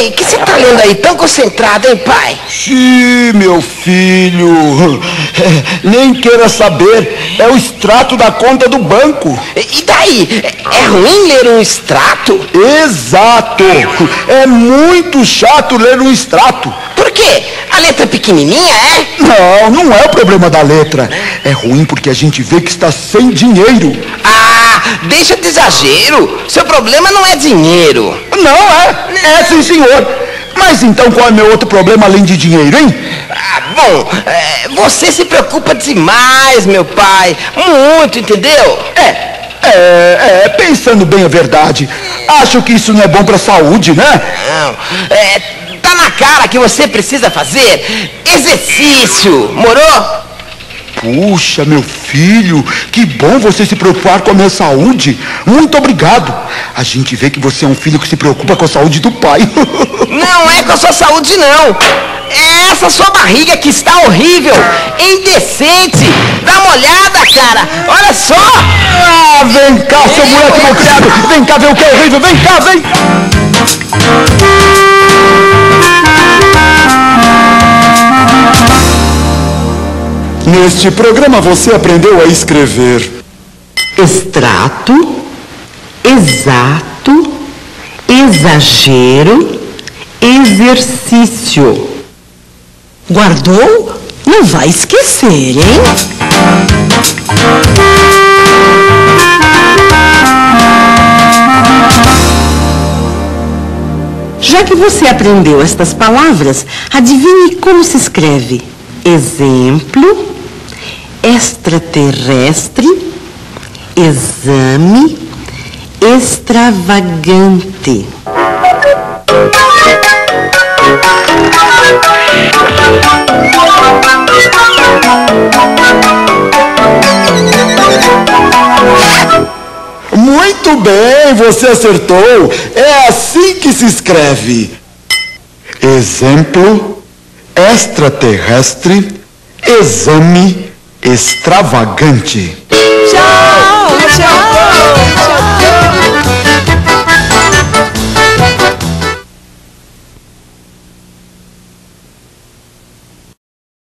Ei, que você tá lendo aí tão concentrado, hein, pai? Sim, meu filho. Nem queira saber. É o extrato da conta do banco. E daí? É ruim ler um extrato? Exato. É muito chato ler um extrato. Por quê? A letra pequenininha, é? Não é o problema da letra. É ruim porque a gente vê que está sem dinheiro. Ah, deixa de exagero. Seu problema não é dinheiro. Não é? É sim, senhor. Mas então qual é meu outro problema além de dinheiro, hein? Ah, bom, você se preocupa demais, meu pai. Muito, entendeu? Pensando bem a verdade, acho que isso não é bom para a saúde, né? Não, tá na cara que você precisa fazer exercício, morou? Puxa, meu filho, que bom você se preocupar com a minha saúde. Muito obrigado. A gente vê que você é um filho que se preocupa com a saúde do pai. Não é com a sua saúde, não. É essa sua barriga que está horrível, indecente. Dá uma olhada, cara. Olha só. Ah, vem cá, seu moleque malcriado. Vem cá ver o que é horrível. Vem cá, vem. Neste programa você aprendeu a escrever extrato, exato, exagero, exercício. Guardou? Não vai esquecer, hein? Já que você aprendeu estas palavras, adivinhe como se escreve. Exemplo, extraterrestre, exame, extravagante. Muito bem, você acertou. É assim que se escreve. Exemplo, extraterrestre, exame extravagante.